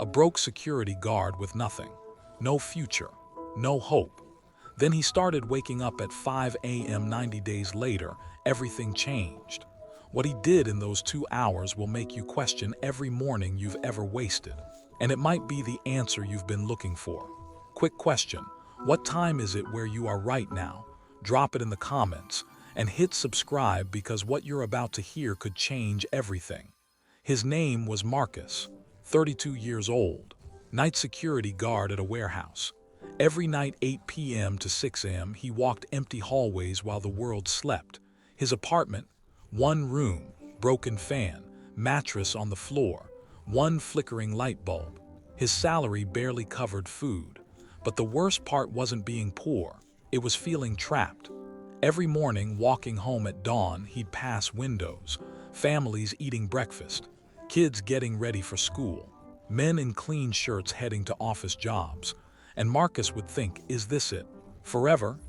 A broke security guard with nothing. No future. No hope. Then he started waking up at 5 a.m. 90 days later. Everything changed. What he did in those 2 hours will make you question every morning you've ever wasted. And it might be the answer you've been looking for. Quick question. What time is it where you are right now? Drop it in the comments and hit subscribe because what you're about to hear could change everything. His name was Marcus, 32 years old, night security guard at a warehouse. Every night 8 p.m. to 6 a.m. he walked empty hallways while the world slept. His apartment, one room, broken fan, mattress on the floor, one flickering light bulb. His salary barely covered food. But the worst part wasn't being poor, it was feeling trapped. Every morning, walking home at dawn, he'd pass windows, families eating breakfast, kids getting ready for school, men in clean shirts heading to office jobs. And Marcus would think, is this it? Forever?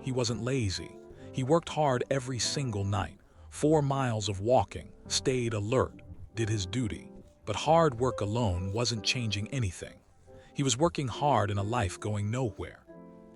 He wasn't lazy. He worked hard every single night, 4 miles of walking, stayed alert, did his duty. But hard work alone wasn't changing anything. He was working hard in a life going nowhere.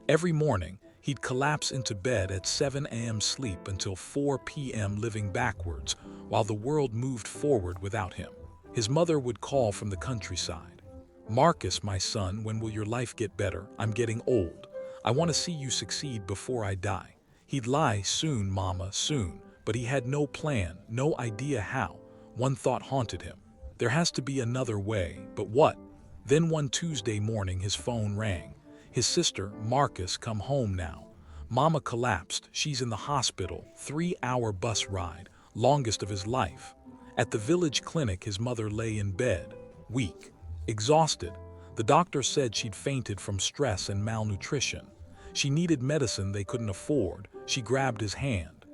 Every morning, he'd collapse into bed at 7 a.m. sleep until 4 p.m. living backwards while the world moved forward without him. His mother would call from the countryside. Marcus, my son, when will your life get better? I'm getting old. I want to see you succeed before I die. He'd lie, soon, mama, soon. But he had no plan, no idea how. One thought haunted him. There has to be another way, but what? Then one Tuesday morning his phone rang. His sister, Marcus, come home now. Mama collapsed, she's in the hospital, 3-hour bus ride, longest of his life. At the village clinic his mother lay in bed, weak, exhausted. The doctor said she'd fainted from stress and malnutrition. She needed medicine they couldn't afford. She grabbed his hand,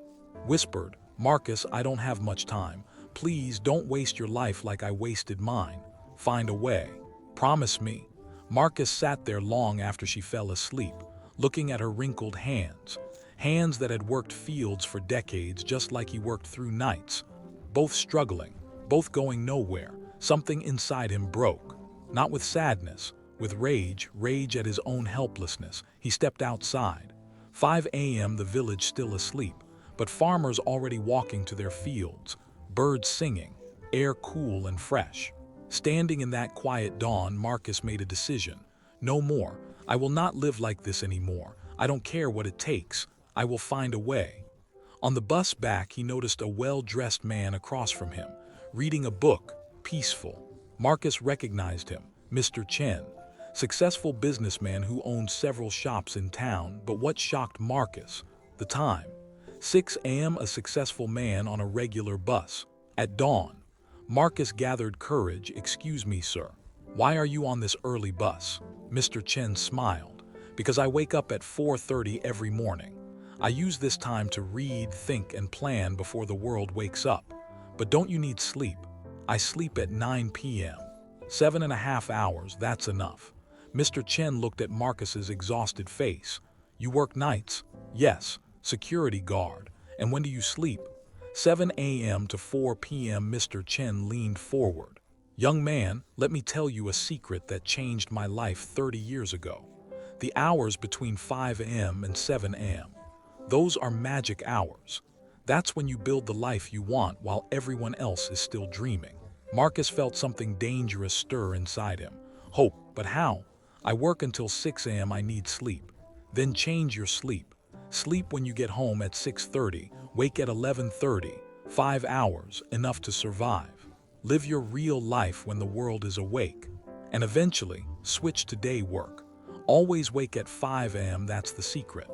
whispered, Marcus, I don't have much time. Please don't waste your life like I wasted mine. Find a way. Promise me. Marcus sat there long after she fell asleep, looking at her wrinkled hands, hands that had worked fields for decades just like he worked through nights. Both struggling, both going nowhere. Something inside him broke. Not with sadness, with rage at his own helplessness. He stepped outside. 5 a.m. the village still asleep, but farmers already walking to their fields, birds singing, air cool and fresh. Standing in that quiet dawn, Marcus made a decision. No more. I will not live like this anymore. I don't care what it takes. I will find a way. On the bus back, he noticed a well-dressed man across from him, reading a book, peaceful. Marcus recognized him, Mr. Chen, successful businessman who owned several shops in town. But what shocked Marcus? The time. 6 a.m. a successful man on a regular bus. At dawn. Marcus gathered courage. Excuse me, sir. Why are you on this early bus? Mr. Chen smiled. Because I wake up at 4:30 every morning. I use this time to read, think, and plan before the world wakes up. But don't you need sleep? I sleep at 9 p.m. 7.5 hours, that's enough. Mr. Chen looked at Marcus's exhausted face. You work nights? Yes. Security guard. And when do you sleep? 7 a.m. to 4 p.m. Mr. Chen leaned forward. Young man, let me tell you a secret that changed my life 30 years ago. The hours between 5 a.m. and 7 a.m. Those are magic hours. That's when you build the life you want while everyone else is still dreaming. Marcus felt something dangerous stir inside him. Hope, but how? I work until 6 a.m. I need sleep. Then change your sleep. Sleep when you get home at 6:30, wake at 11:30, 5 hours, enough to survive. Live your real life when the world is awake. And eventually, switch to day work. Always wake at 5 a.m., that's the secret.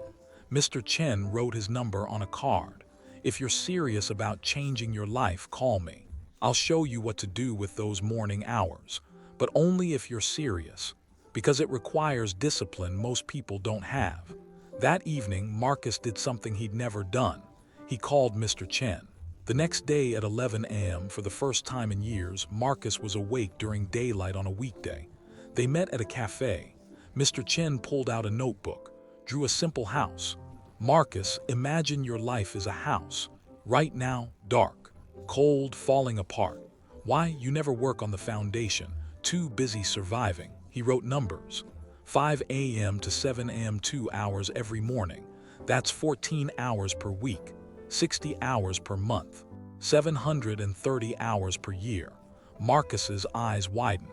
Mr. Chen wrote his number on a card. If you're serious about changing your life, call me. I'll show you what to do with those morning hours. But only if you're serious. Because it requires discipline most people don't have. That evening, Marcus did something he'd never done. He called Mr. Chen. The next day at 11 a.m., for the first time in years, Marcus was awake during daylight on a weekday. They met at a cafe. Mr. Chen pulled out a notebook, drew a simple house. Marcus, imagine your life is a house. Right now, dark, cold, falling apart. Why? You never work on the foundation. too busy surviving. He wrote numbers. 5 a.m. to 7 a.m. 2 hours every morning. That's 14 hours per week, 60 hours per month, 730 hours per year. Marcus's eyes widened.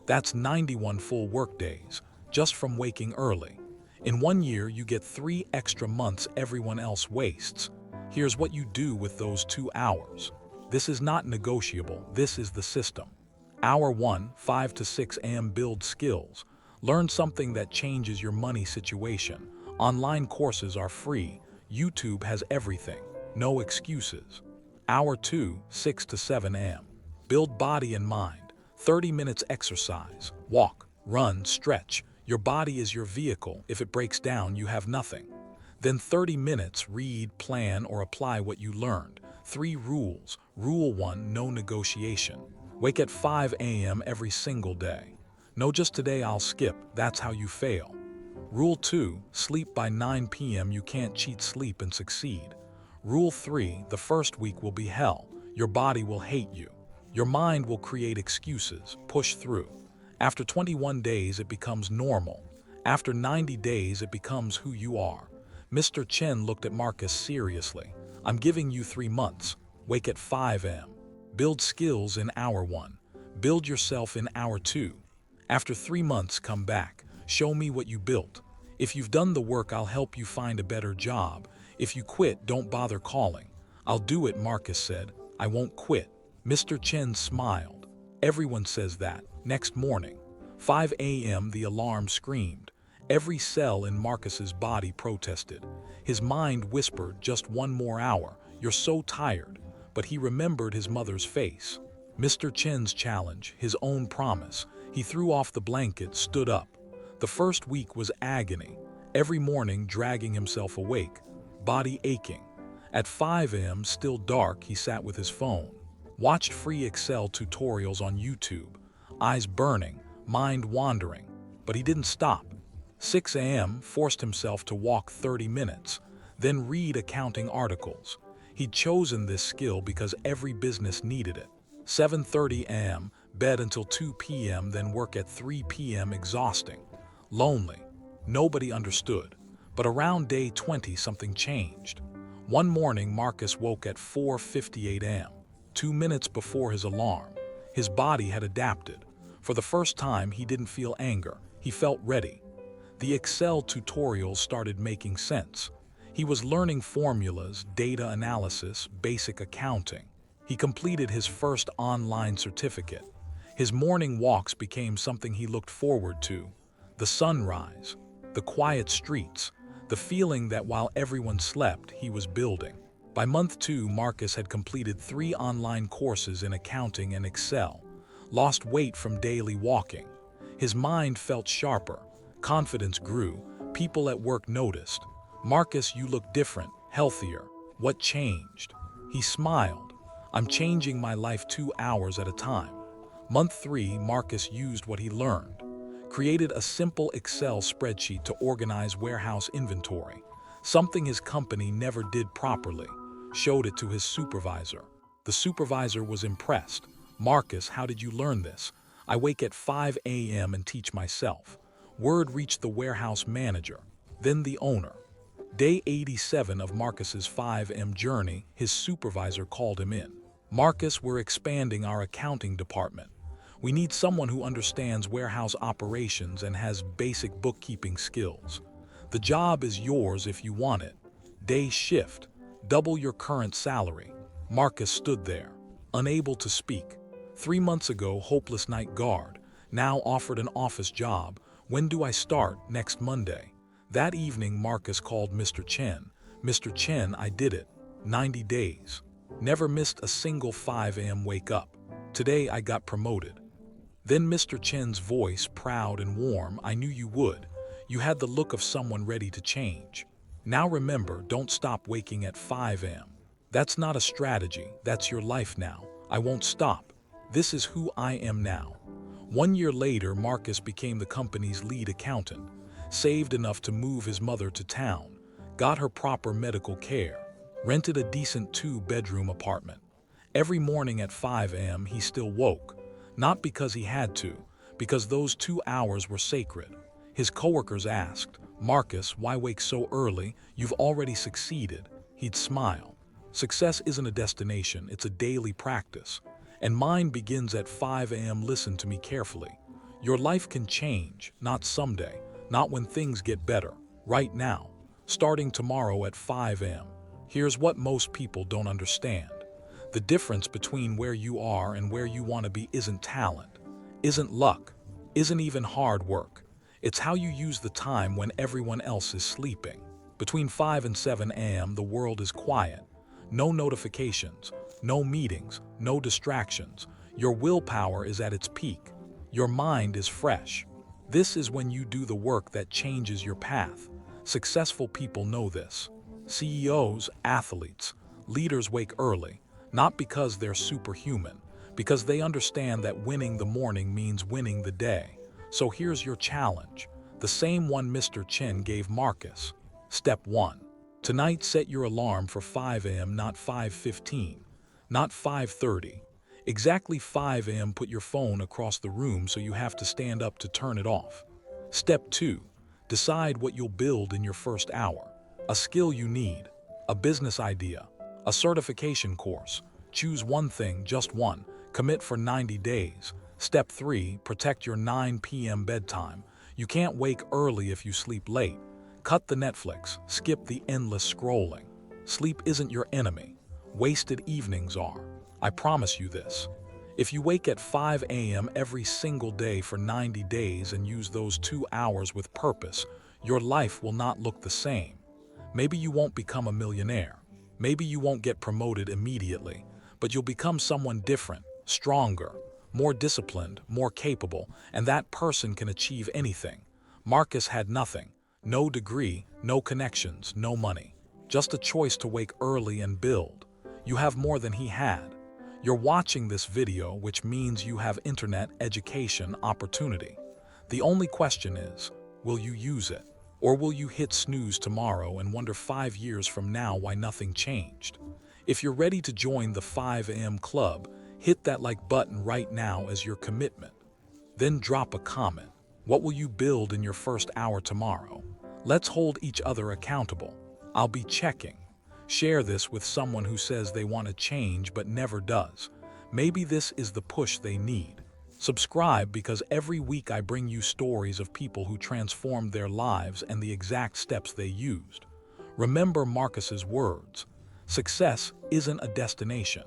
That's 91 full workdays, just from waking early. In 1 year, you get 3 extra months everyone else wastes. Here's what you do with those 2 hours. This is not negotiable, this is the system. Hour 1, 5 to 6 a.m. Build skills. Learn something that changes your money situation. Online courses are free. YouTube has everything. No excuses. Hour 2, 6 to 7 a.m. Build body and mind. 30 minutes exercise. Walk, run, stretch. Your body is your vehicle. If it breaks down, you have nothing. Then 30 minutes, read, plan, or apply what you learned. 3 rules. Rule 1, no negotiation. Wake at 5 a.m. every single day. No, just today I'll skip. That's how you fail. Rule 2, sleep by 9 p.m. You can't cheat sleep and succeed. Rule 3, the first week will be hell. Your body will hate you. Your mind will create excuses. Push through. After 21 days, it becomes normal. After 90 days, it becomes who you are. Mr. Chen looked at Marcus seriously. I'm giving you 3 months. Wake at 5 a.m. Build skills in hour 1. Build yourself in hour 2. After 3 months, come back. Show me what you built. If you've done the work, I'll help you find a better job. If you quit, don't bother calling. I'll do it, Marcus said. I won't quit. Mr. Chen smiled. Everyone says that. Next morning, 5 a.m., the alarm screamed. Every cell in Marcus's body protested. His mind whispered, just 1 more hour. You're so tired. But he remembered his mother's face. Mr. Chen's challenge, his own promise. He threw off the blanket, stood up. The first week was agony. Every morning, dragging himself awake, body aching. At 5 a.m., still dark, he sat with his phone. Watched free Excel tutorials on YouTube. Eyes burning, mind wandering. But he didn't stop. 6 a.m., forced himself to walk 30 minutes. Then read accounting articles. He'd chosen this skill because every business needed it. 7:30 a.m., bed until 2 p.m., then work at 3 p.m., exhausting. Lonely. Nobody understood. But around day 20, something changed. One morning, Marcus woke at 4:58 a.m., 2 minutes before his alarm. His body had adapted. For the first time, he didn't feel anger. He felt ready. The Excel tutorials started making sense. He was learning formulas, data analysis, basic accounting. He completed his first online certificate. His morning walks became something he looked forward to. The sunrise, the quiet streets, the feeling that while everyone slept, he was building. By month 2, Marcus had completed 3 online courses in accounting and Excel, lost weight from daily walking. His mind felt sharper, confidence grew, people at work noticed. Marcus, you look different, healthier. What changed? He smiled. I'm changing my life 2 hours at a time. Month 3, Marcus used what he learned. Created a simple Excel spreadsheet to organize warehouse inventory, something his company never did properly. Showed it to his supervisor. The supervisor was impressed. Marcus, how did you learn this? I wake at 5 a.m. and teach myself. Word reached the warehouse manager, then the owner. Day 87 of Marcus's 5 a.m. journey, his supervisor called him in. Marcus, we're expanding our accounting department. We need someone who understands warehouse operations and has basic bookkeeping skills. The job is yours if you want it. Day shift. Double your current salary. Marcus stood there, unable to speak. 3 months ago, hopeless night guard. Now offered an office job. When do I start? Next Monday. That evening, Marcus called Mr. Chen. Mr. Chen, I did it. 90 days. Never missed a single 5 a.m. wake up. Today I got promoted. Then Mr. Chen's voice, proud and warm, I knew you would. You had the look of someone ready to change. Now remember, don't stop waking at 5 a.m. That's not a strategy, that's your life now. I won't stop. This is who I am now. 1 year later, Marcus became the company's lead accountant, saved enough to move his mother to town, got her proper medical care, rented a decent 2-bedroom apartment. Every morning at 5 a.m. he still woke, not because he had to, because those 2 hours were sacred. His coworkers asked, "Marcus, why wake so early? You've already succeeded." He'd smile. Success isn't a destination, it's a daily practice. And mine begins at 5 a.m. Listen to me carefully. Your life can change, not someday, not when things get better, right now. Starting tomorrow at 5 a.m. Here's what most people don't understand. The difference between where you are and where you want to be isn't talent, isn't luck, isn't even hard work. It's how you use the time when everyone else is sleeping. Between 5 and 7 a.m., the world is quiet. No notifications, no meetings, no distractions. Your willpower is at its peak. Your mind is fresh. This is when you do the work that changes your path. Successful people know this. CEOs, athletes, leaders wake early, not because they're superhuman, because they understand that winning the morning means winning the day. So here's your challenge, the same one Mr. Chen gave Marcus. Step 1. Tonight set your alarm for 5 a.m., not 5:15, not 5:30. Exactly 5 a.m. Put your phone across the room so you have to stand up to turn it off. Step 2. Decide what you'll build in your first hour. A skill you need, a business idea, a certification course. Choose one thing, just one. Commit for 90 days. Step 3. Protect your 9 p.m. bedtime. You can't wake early if you sleep late. Cut the Netflix. Skip the endless scrolling. Sleep isn't your enemy. Wasted evenings are. I promise you this. If you wake at 5 a.m. every single day for 90 days and use those 2 hours with purpose, your life will not look the same. Maybe you won't become a millionaire. Maybe you won't get promoted immediately, but you'll become someone different, stronger, more disciplined, more capable, and that person can achieve anything. Marcus had nothing, no degree, no connections, no money, just a choice to wake early and build. You have more than he had. You're watching this video, which means you have internet, education, opportunity. The only question is, will you use it? Or will you hit snooze tomorrow and wonder 5 years from now why nothing changed? If you're ready to join the 5 a.m. club, hit that like button right now as your commitment. Then drop a comment. What will you build in your first hour tomorrow? Let's hold each other accountable. I'll be checking. Share this with someone who says they want to change but never does. Maybe this is the push they need. Subscribe, because every week I bring you stories of people who transformed their lives and the exact steps they used. Remember Marcus's words. Success isn't a destination.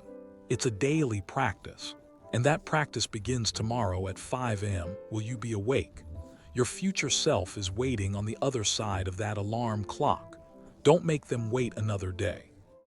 It's a daily practice. And that practice begins tomorrow at 5 a.m. Will you be awake? Your future self is waiting on the other side of that alarm clock. Don't make them wait another day.